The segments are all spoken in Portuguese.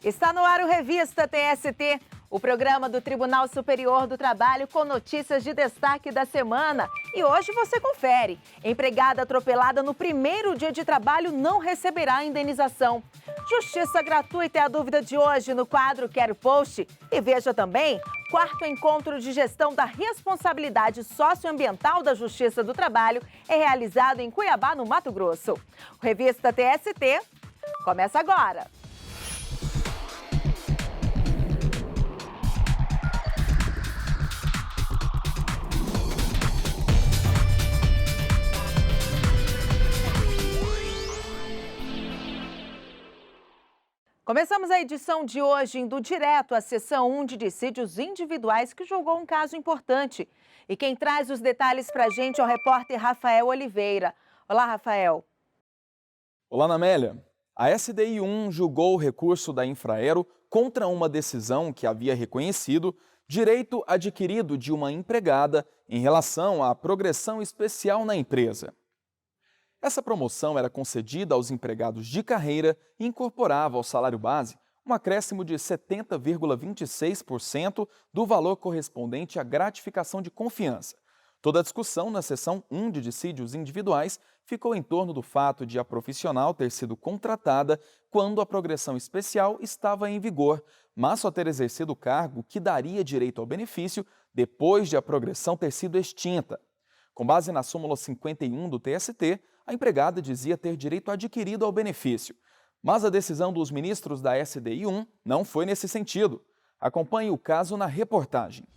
Está no ar o Revista TST, o programa do Tribunal Superior do Trabalho com notícias de destaque da semana. E hoje você confere. Empregada atropelada no primeiro dia de trabalho não receberá indenização. Justiça gratuita é a dúvida de hoje no quadro Quero Post. E veja também, quarto encontro de gestão da responsabilidade socioambiental da Justiça do Trabalho é realizado em Cuiabá, no Mato Grosso. O Revista TST começa agora. Começamos a edição de hoje indo direto à seção 1 de dissídios individuais, que julgou um caso importante. E quem traz os detalhes para a gente é o repórter Rafael Oliveira. Olá, Rafael. Olá, Namélia. A SDI1 julgou o recurso da Infraero contra uma decisão que havia reconhecido direito adquirido de uma empregada em relação à progressão especial na empresa. Essa promoção era concedida aos empregados de carreira e incorporava ao salário base um acréscimo de 70,26% do valor correspondente à gratificação de confiança. Toda a discussão na seção 1 de dissídios individuais ficou em torno do fato de a profissional ter sido contratada quando a progressão especial estava em vigor, mas só ter exercido o cargo que daria direito ao benefício depois de a progressão ter sido extinta. Com base na súmula 51 do TST, a empregada dizia ter direito adquirido ao benefício. Mas a decisão dos ministros da SDI1 não foi nesse sentido. Acompanhe o caso na reportagem.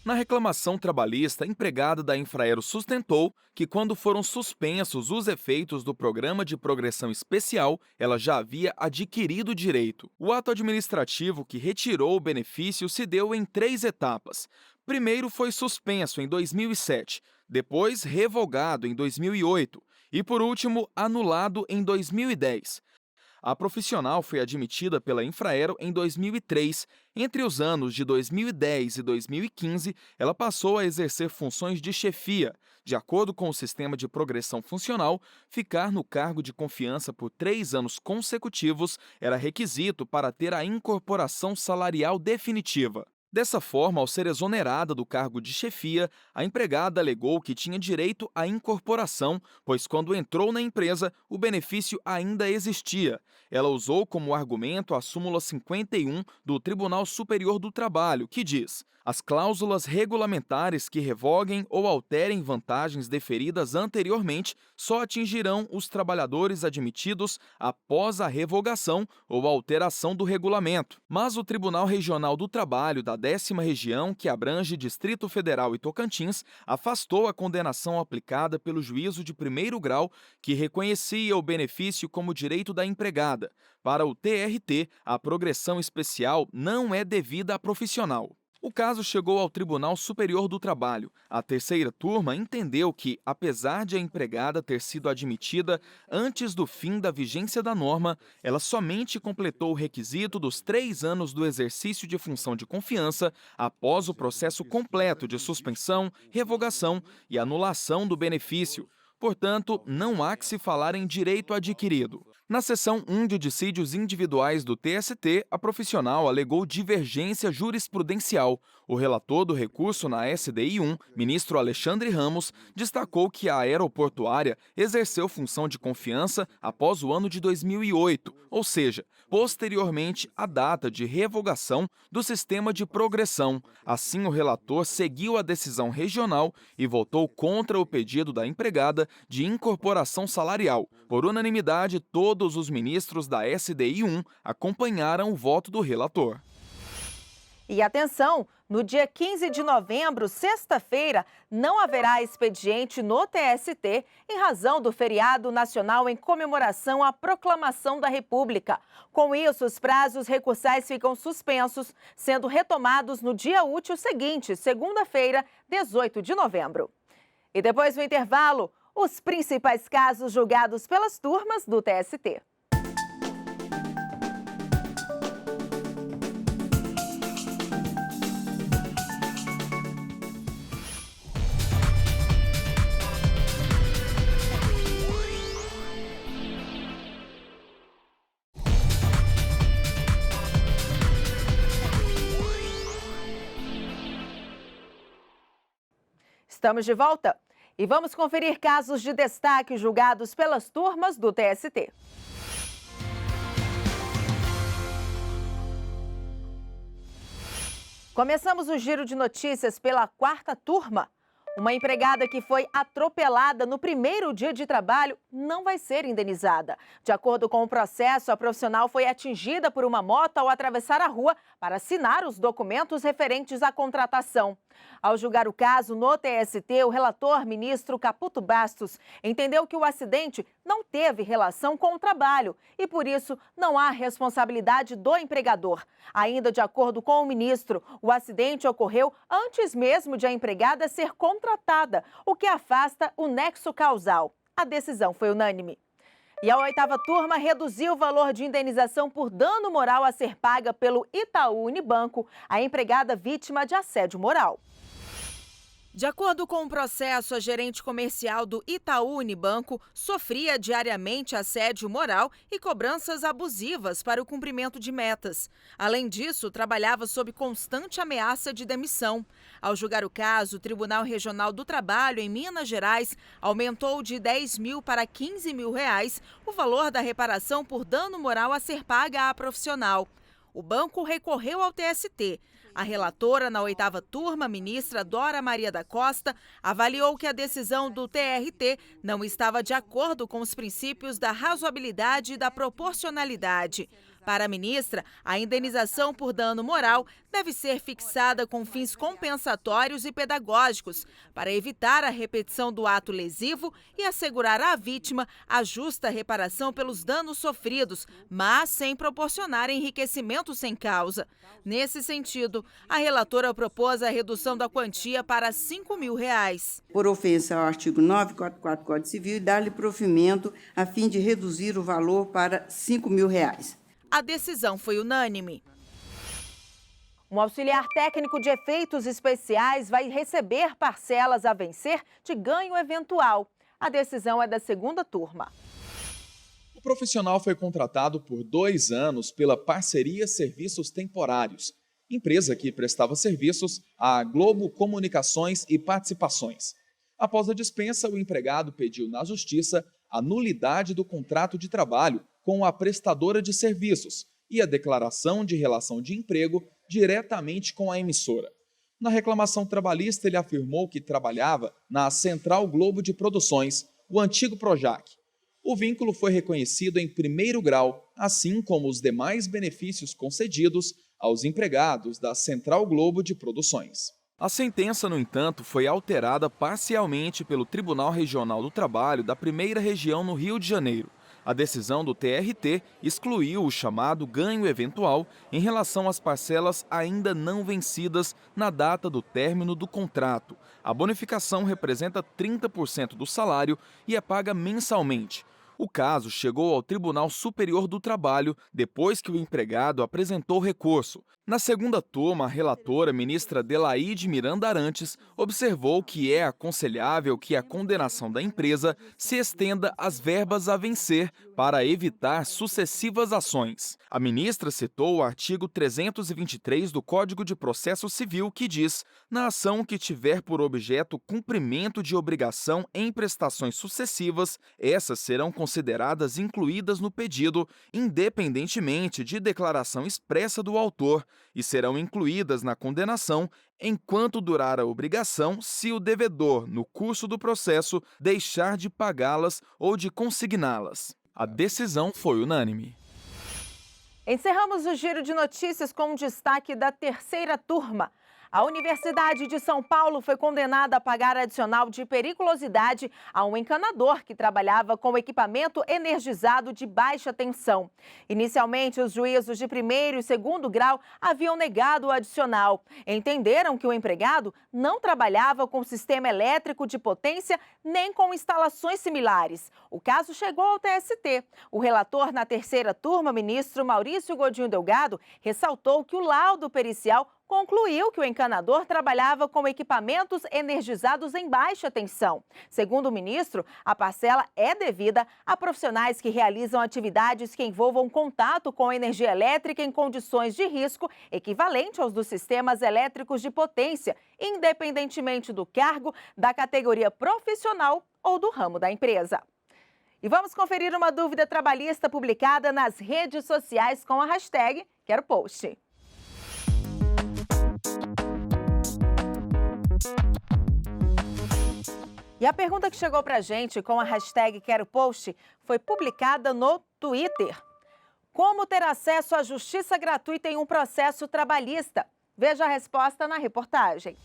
Na reclamação trabalhista, a empregada da Infraero sustentou que quando foram suspensos os efeitos do Programa de Progressão Especial, ela já havia adquirido o direito. O ato administrativo que retirou o benefício se deu em 3 etapas. Primeiro foi suspenso em 2007, depois revogado em 2008 e, por último, anulado em 2010. A profissional foi admitida pela Infraero em 2003. Entre os anos de 2010 e 2015, ela passou a exercer funções de chefia. De acordo com o sistema de progressão funcional, ficar no cargo de confiança por 3 anos consecutivos era requisito para ter a incorporação salarial definitiva. Dessa forma, ao ser exonerada do cargo de chefia, a empregada alegou que tinha direito à incorporação, pois quando entrou na empresa, o benefício ainda existia. Ela usou como argumento a súmula 51 do Tribunal Superior do Trabalho, que diz: as cláusulas regulamentares que revoguem ou alterem vantagens deferidas anteriormente só atingirão os trabalhadores admitidos após a revogação ou alteração do regulamento. Mas o Tribunal Regional do Trabalho da 10ª Região, que abrange Distrito Federal e Tocantins, afastou a condenação aplicada pelo juízo de primeiro grau, que reconhecia o benefício como direito da empregada. Para o TRT, a progressão especial não é devida à profissional. O caso chegou ao Tribunal Superior do Trabalho. A 3ª turma entendeu que, apesar de a empregada ter sido admitida antes do fim da vigência da norma, ela somente completou o requisito dos 3 anos do exercício de função de confiança após o processo completo de suspensão, revogação e anulação do benefício. Portanto, não há que se falar em direito adquirido. Na seção 1 de dissídios individuais do TST, a profissional alegou divergência jurisprudencial. O relator do recurso na SDI1, ministro Alexandre Ramos, destacou que a aeroportuária exerceu função de confiança após o ano de 2008, ou seja, posteriormente à data de revogação do sistema de progressão. Assim, o relator seguiu a decisão regional e votou contra o pedido da empregada de incorporação salarial. Por unanimidade, todos os ministros da SDI1 acompanharam o voto do relator. E atenção, no dia 15 de novembro, sexta-feira, não haverá expediente no TST em razão do feriado nacional em comemoração à Proclamação da República. Com isso, os prazos recursais ficam suspensos, sendo retomados no dia útil seguinte, segunda-feira, 18 de novembro. E depois do intervalo, os principais casos julgados pelas turmas do TST. Estamos de volta e vamos conferir casos de destaque julgados pelas turmas do TST. Começamos o giro de notícias pela quarta turma. Uma empregada que foi atropelada no primeiro dia de trabalho não vai ser indenizada. De acordo com o processo, a profissional foi atingida por uma moto ao atravessar a rua para assinar os documentos referentes à contratação. Ao julgar o caso no TST, o relator, ministro Caputo Bastos, entendeu que o acidente não teve relação com o trabalho e, por isso, não há responsabilidade do empregador. Ainda de acordo com o ministro, o acidente ocorreu antes mesmo de a empregada ser contratada, o que afasta o nexo causal. A decisão foi unânime. E a oitava turma reduziu o valor de indenização por dano moral a ser paga pelo Itaú Unibanco à empregada vítima de assédio moral. De acordo com o processo, a gerente comercial do Itaú Unibanco sofria diariamente assédio moral e cobranças abusivas para o cumprimento de metas. Além disso, trabalhava sob constante ameaça de demissão. Ao julgar o caso, o Tribunal Regional do Trabalho em Minas Gerais aumentou de R$10 mil para R$15 mil o valor da reparação por dano moral a ser paga à profissional. O banco recorreu ao TST. A relatora na oitava turma, ministra Dora Maria da Costa, avaliou que a decisão do TRT não estava de acordo com os princípios da razoabilidade e da proporcionalidade. Para a ministra, a indenização por dano moral deve ser fixada com fins compensatórios e pedagógicos, para evitar a repetição do ato lesivo e assegurar à vítima a justa reparação pelos danos sofridos, mas sem proporcionar enriquecimento sem causa. Nesse sentido, a relatora propôs a redução da quantia para R$5 mil. Por ofensa ao artigo 944 do Código Civil e dar-lhe provimento a fim de reduzir o valor para R$5 mil. A decisão foi unânime. Um auxiliar técnico de efeitos especiais vai receber parcelas a vencer de ganho eventual. A decisão é da segunda turma. O profissional foi contratado por 2 anos pela Parceria Serviços Temporários, empresa que prestava serviços à Globo Comunicações e Participações. Após a dispensa, o empregado pediu na Justiça a nulidade do contrato de trabalho com a prestadora de serviços e a declaração de relação de emprego diretamente com a emissora. Na reclamação trabalhista, ele afirmou que trabalhava na Central Globo de Produções, o antigo Projac. O vínculo foi reconhecido em primeiro grau, assim como os demais benefícios concedidos aos empregados da Central Globo de Produções. A sentença, no entanto, foi alterada parcialmente pelo Tribunal Regional do Trabalho da Primeira Região no Rio de Janeiro. A decisão do TRT excluiu o chamado ganho eventual em relação às parcelas ainda não vencidas na data do término do contrato. A bonificação representa 30% do salário e é paga mensalmente. O caso chegou ao Tribunal Superior do Trabalho depois que o empregado apresentou recurso. Na segunda turma, a relatora, ministra Delaide Miranda Arantes, observou que é aconselhável que a condenação da empresa se estenda às verbas a vencer para evitar sucessivas ações. A ministra citou o artigo 323 do Código de Processo Civil, que diz: na ação que tiver por objeto cumprimento de obrigação em prestações sucessivas, essas serão consideradas incluídas no pedido, independentemente de declaração expressa do autor, e serão incluídas na condenação enquanto durar a obrigação, se o devedor, no curso do processo, deixar de pagá-las ou de consigná-las. A decisão foi unânime. Encerramos o giro de notícias com um destaque da terceira turma. A Universidade de São Paulo foi condenada a pagar adicional de periculosidade a um encanador que trabalhava com equipamento energizado de baixa tensão. Inicialmente, os juízos de primeiro e segundo grau haviam negado o adicional. Entenderam que o empregado não trabalhava com sistema elétrico de potência nem com instalações similares. O caso chegou ao TST. O relator na terceira turma, ministro Maurício Godinho Delgado, ressaltou que o laudo pericial concluiu que o encanador trabalhava com equipamentos energizados em baixa tensão. Segundo o ministro, a parcela é devida a profissionais que realizam atividades que envolvam contato com energia elétrica em condições de risco equivalente aos dos sistemas elétricos de potência, independentemente do cargo, da categoria profissional ou do ramo da empresa. E vamos conferir uma dúvida trabalhista publicada nas redes sociais com a hashtag Quero Post. E a pergunta que chegou para a gente com a hashtag Quero Post foi publicada no Twitter. Como ter acesso à justiça gratuita em um processo trabalhista? Veja a resposta na reportagem.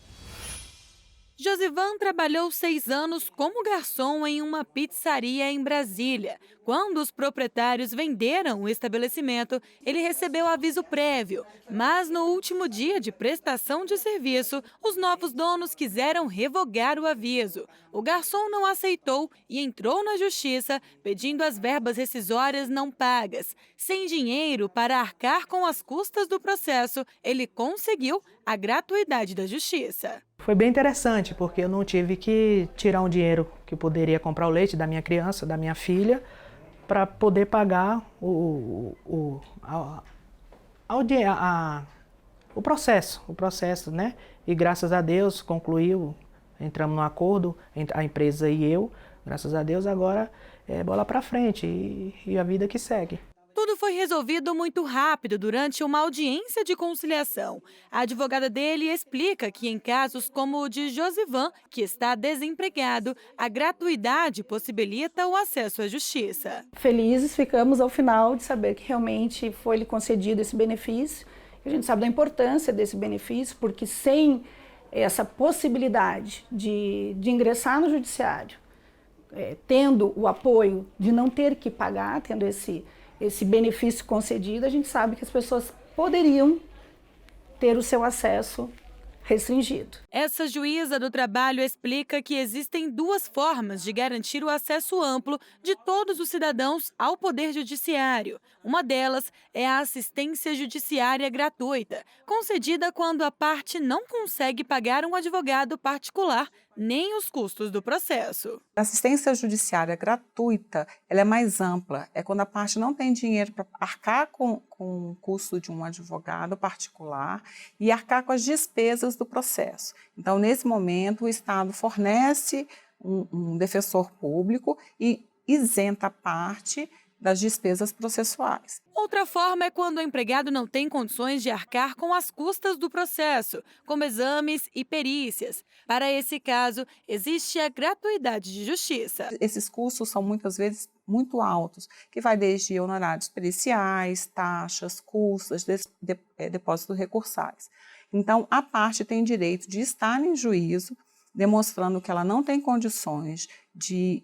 Josivan trabalhou 6 anos como garçom em uma pizzaria em Brasília. Quando os proprietários venderam o estabelecimento, ele recebeu aviso prévio. Mas no último dia de prestação de serviço, os novos donos quiseram revogar o aviso. O garçom não aceitou e entrou na justiça pedindo as verbas rescisórias não pagas. Sem dinheiro para arcar com as custas do processo, ele conseguiu a gratuidade da justiça. Foi bem interessante, porque eu não tive que tirar um dinheiro que poderia comprar o leite da minha criança, da minha filha, para poder pagar o processo, né? E graças a Deus concluiu, entramos num acordo, a empresa e eu, graças a Deus agora é bola para frente e a vida que segue. Tudo foi resolvido muito rápido durante uma audiência de conciliação. A advogada dele explica que em casos como o de Josivan, que está desempregado, a gratuidade possibilita o acesso à justiça. Felizes ficamos ao final de saber que realmente foi-lhe concedido esse benefício. A gente sabe da importância desse benefício, porque sem essa possibilidade de ingressar no judiciário, tendo o apoio de não ter que pagar, tendo esse benefício concedido, a gente sabe que as pessoas poderiam ter o seu acesso restringido. Essa juíza do trabalho explica que existem 2 formas de garantir o acesso amplo de todos os cidadãos ao Poder Judiciário. Uma delas é a assistência judiciária gratuita, concedida quando a parte não consegue pagar um advogado particular nem os custos do processo. A assistência judiciária gratuita, ela é mais ampla, é quando a parte não tem dinheiro para arcar com o custo de um advogado particular e arcar com as despesas do processo. Então, nesse momento, o Estado fornece um defensor público e isenta a parte das despesas processuais. Outra forma é quando o empregado não tem condições de arcar com as custas do processo, como exames e perícias. Para esse caso, existe a gratuidade de justiça. Esses custos são muitas vezes muito altos, que vai desde honorários periciais, taxas, custas, depósitos recursais. Então, a parte tem direito de estar em juízo, demonstrando que ela não tem condições de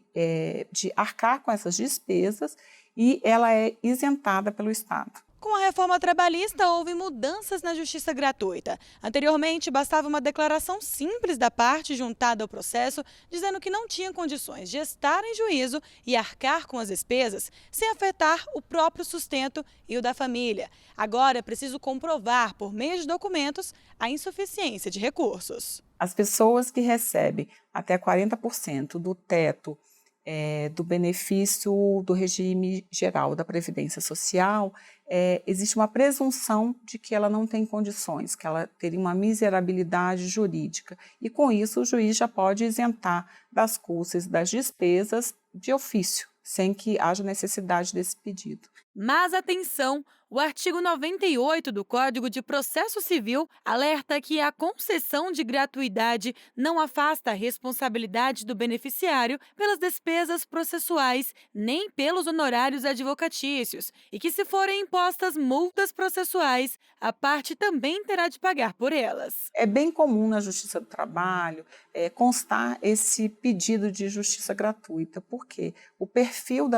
arcar com essas despesas e ela é isentada pelo Estado. Com a reforma trabalhista, houve mudanças na justiça gratuita. Anteriormente, bastava uma declaração simples da parte juntada ao processo, dizendo que não tinha condições de estar em juízo e arcar com as despesas, sem afetar o próprio sustento e o da família. Agora é preciso comprovar, por meio de documentos, a insuficiência de recursos. As pessoas que recebem até 40% do teto do benefício do regime geral da Previdência Social, existe uma presunção de que ela não tem condições, que ela teria uma miserabilidade jurídica. E com isso o juiz já pode isentar das custas e das despesas de ofício, sem que haja necessidade desse pedido. Mas atenção! O artigo 98 do Código de Processo Civil alerta que a concessão de gratuidade não afasta a responsabilidade do beneficiário pelas despesas processuais, nem pelos honorários advocatícios, e que, se forem impostas multas processuais, a parte também terá de pagar por elas. É bem comum na Justiça do Trabalho constar esse pedido de justiça gratuita, porque o perfil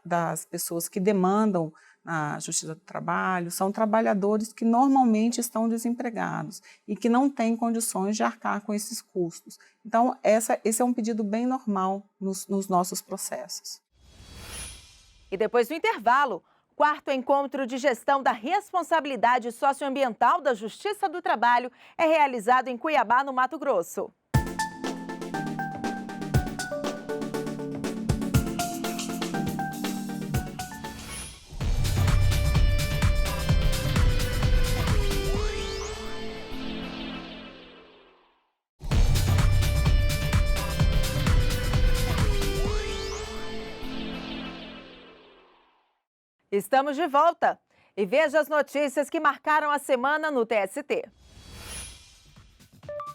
das pessoas que demandam na Justiça do Trabalho são trabalhadores que normalmente estão desempregados e que não têm condições de arcar com esses custos. Então, esse é um pedido bem normal nos nossos processos. E depois do intervalo, quarto encontro de gestão da responsabilidade socioambiental da Justiça do Trabalho é realizado em Cuiabá, no Mato Grosso. Estamos de volta e veja as notícias que marcaram a semana no TST.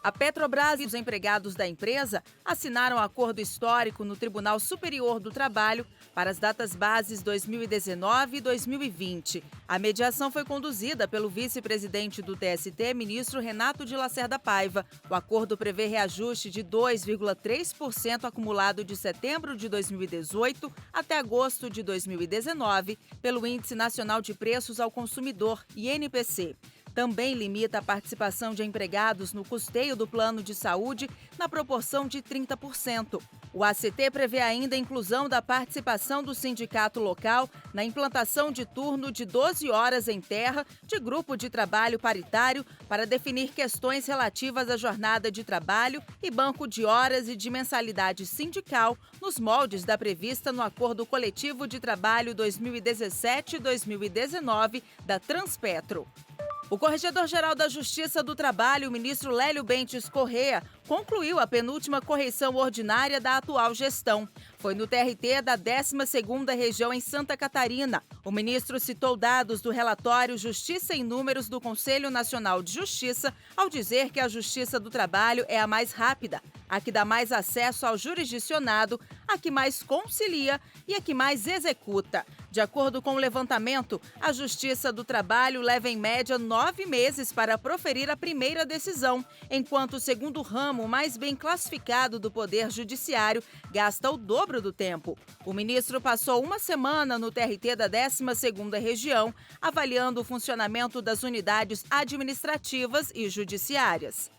A Petrobras e os empregados da empresa assinaram um acordo histórico no Tribunal Superior do Trabalho para as datas bases 2019 e 2020. A mediação foi conduzida pelo vice-presidente do TST, ministro Renato de Lacerda Paiva. O acordo prevê reajuste de 2,3% acumulado de setembro de 2018 até agosto de 2019 pelo Índice Nacional de Preços ao Consumidor, INPC. Também limita a participação de empregados no custeio do plano de saúde na proporção de 30%. O ACT prevê ainda a inclusão da participação do sindicato local na implantação de turno de 12 horas em terra de grupo de trabalho paritário para definir questões relativas à jornada de trabalho e banco de horas e de mensalidade sindical nos moldes da prevista no Acordo Coletivo de Trabalho 2017-2019 da Transpetro. O Corregedor-Geral da Justiça do Trabalho, o ministro Lélio Bentes Corrêa, concluiu a penúltima correição ordinária da atual gestão. Foi no TRT da 12ª Região em Santa Catarina. O ministro citou dados do relatório Justiça em Números do Conselho Nacional de Justiça ao dizer que a Justiça do Trabalho é a mais rápida, a que dá mais acesso ao jurisdicionado, a que mais concilia e a que mais executa. De acordo com o levantamento, a Justiça do Trabalho leva em média 9 meses para proferir a primeira decisão, enquanto o segundo ramo mais bem classificado do Poder Judiciário gasta o dobro do tempo. O ministro passou uma semana no TRT da 12ª Região, avaliando o funcionamento das unidades administrativas e judiciárias.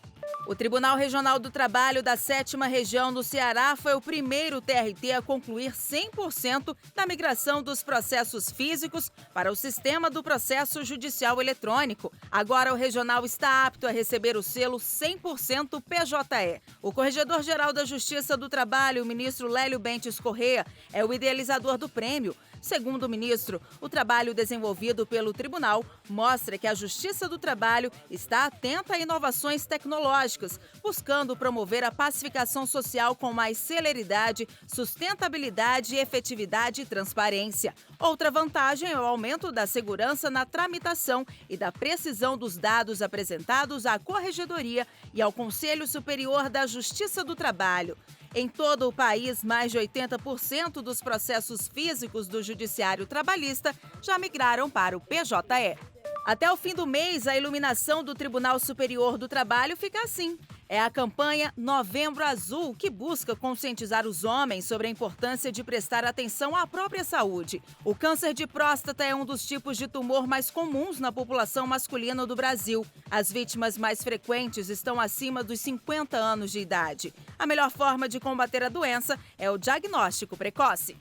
O Tribunal Regional do Trabalho da 7ª Região do Ceará foi o primeiro TRT a concluir 100% da migração dos processos físicos para o sistema do processo judicial eletrônico. Agora o regional está apto a receber o selo 100% PJE. O Corregedor-Geral da Justiça do Trabalho, o ministro Lélio Bentes Corrêa, é o idealizador do prêmio. Segundo o ministro, o trabalho desenvolvido pelo tribunal mostra que a Justiça do Trabalho está atenta a inovações tecnológicas, buscando promover a pacificação social com mais celeridade, sustentabilidade, efetividade e transparência. Outra vantagem é o aumento da segurança na tramitação e da precisão dos dados apresentados à Corregedoria e ao Conselho Superior da Justiça do Trabalho. Em todo o país, mais de 80% dos processos físicos do Judiciário Trabalhista já migraram para o PJE. Até o fim do mês, a iluminação do Tribunal Superior do Trabalho fica assim. É a campanha Novembro Azul, que busca conscientizar os homens sobre a importância de prestar atenção à própria saúde. O câncer de próstata é um dos tipos de tumor mais comuns na população masculina do Brasil. As vítimas mais frequentes estão acima dos 50 anos de idade. A melhor forma de combater a doença é o diagnóstico precoce.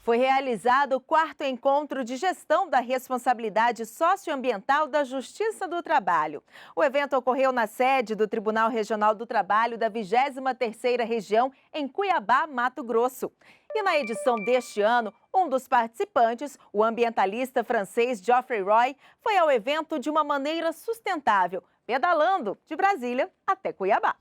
Foi realizado o quarto encontro de gestão da responsabilidade socioambiental da Justiça do Trabalho. O evento ocorreu na sede do Tribunal Regional do Trabalho da 23ª Região, em Cuiabá, Mato Grosso. E na edição deste ano, um dos participantes, o ambientalista francês Geoffrey Roy, foi ao evento de uma maneira sustentável, pedalando de Brasília até Cuiabá.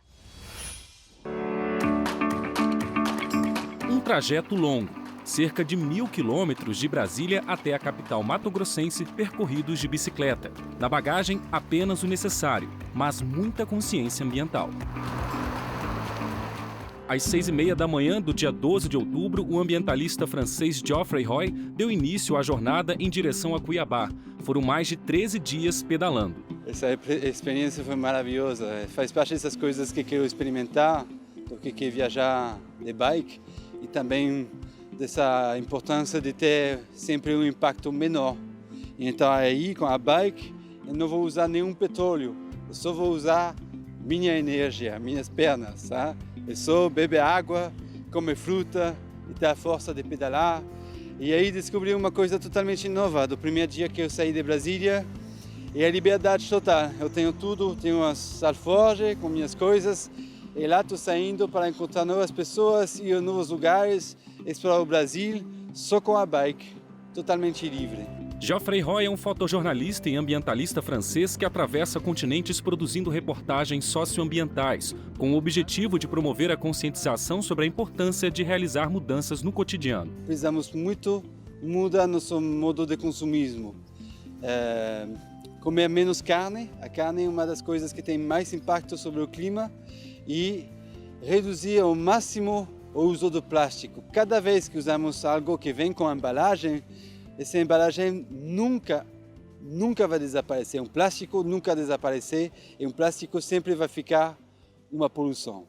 Um trajeto longo. Cerca de 1.000 quilômetros de Brasília até a capital mato-grossense percorridos de bicicleta. Na bagagem, apenas o necessário, mas muita consciência ambiental. Às 6h30 da manhã do dia 12 de outubro, o ambientalista francês Geoffrey Roy deu início à jornada em direção a Cuiabá. Foram mais de 13 dias pedalando. Essa experiência foi maravilhosa. Faz parte dessas coisas que quero experimentar, do que viajar de bike e também dessa importância de ter sempre um impacto menor. Então aí com a bike eu não vou usar nenhum petróleo, eu só vou usar minha energia, minhas pernas, tá? Eu só beber água, comer fruta e ter a força de pedalar. E aí descobri uma coisa totalmente nova. Do primeiro dia que eu saí de Brasília, é a liberdade total. Eu tenho tudo, tenho as alforjes com minhas coisas, e lá estou saindo para encontrar novas pessoas, ir a novos lugares, explorar o Brasil, só com a bike, totalmente livre. Geoffrey Roy é um fotojornalista e ambientalista francês que atravessa continentes produzindo reportagens socioambientais, com o objetivo de promover a conscientização sobre a importância de realizar mudanças no cotidiano. Precisamos muito mudar nosso modo de consumismo. Comer menos carne, a carne é uma das coisas que tem mais impacto sobre o clima, e reduzir ao máximo o uso do plástico. Cada vez que usamos algo que vem com embalagem, essa embalagem nunca vai desaparecer. Um plástico nunca desaparecer, e um plástico sempre vai ficar uma poluição.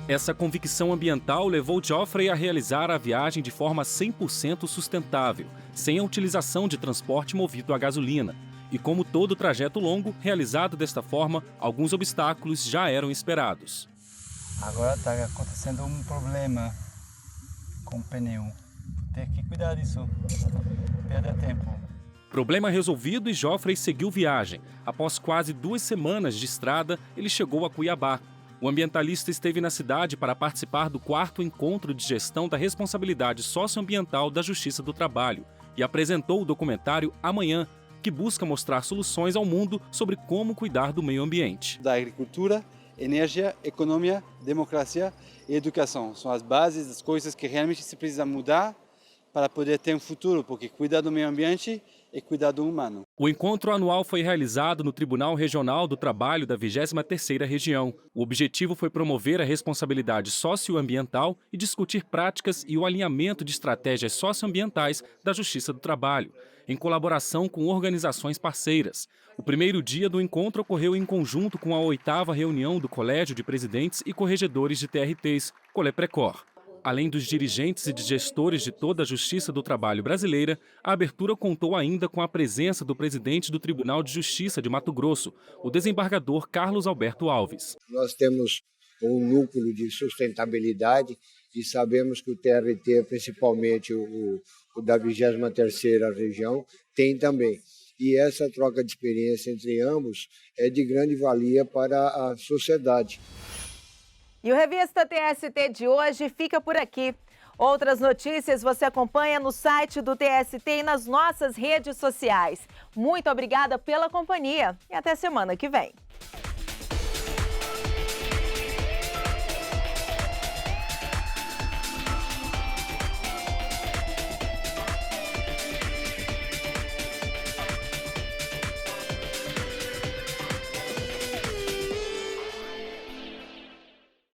Essa convicção ambiental levou Geoffrey a realizar a viagem de forma 100% sustentável, sem a utilização de transporte movido a gasolina. E como todo trajeto longo, realizado desta forma, alguns obstáculos já eram esperados. Agora está acontecendo um problema com o pneu. Vou ter que cuidar disso, perder tempo. Problema resolvido e Geoffrey seguiu viagem. Após quase 2 semanas de estrada, ele chegou a Cuiabá. O ambientalista esteve na cidade para participar do 4º encontro de gestão da responsabilidade socioambiental da Justiça do Trabalho e apresentou o documentário Amanhã, que busca mostrar soluções ao mundo sobre como cuidar do meio ambiente. Da agricultura, energia, economia, democracia e educação. São as bases das coisas que realmente se precisa mudar para poder ter um futuro, porque cuidar do meio ambiente é cuidar do humano. O encontro anual foi realizado no Tribunal Regional do Trabalho da 23ª Região. O objetivo foi promover a responsabilidade socioambiental e discutir práticas e o alinhamento de estratégias socioambientais da Justiça do Trabalho, em colaboração com organizações parceiras. O primeiro dia do encontro ocorreu em conjunto com a 8ª reunião do Colégio de Presidentes e Corregedores de TRTs, Coleprecor. Além dos dirigentes e de gestores de toda a Justiça do Trabalho brasileira, a abertura contou ainda com a presença do presidente do Tribunal de Justiça de Mato Grosso, o desembargador Carlos Alberto Alves. Nós temos um núcleo de sustentabilidade e sabemos que o TRT, principalmente o da 23ª Região, tem também. E essa troca de experiência entre ambos é de grande valia para a sociedade. E o Revista TST de hoje fica por aqui. Outras notícias você acompanha no site do TST e nas nossas redes sociais. Muito obrigada pela companhia e até semana que vem.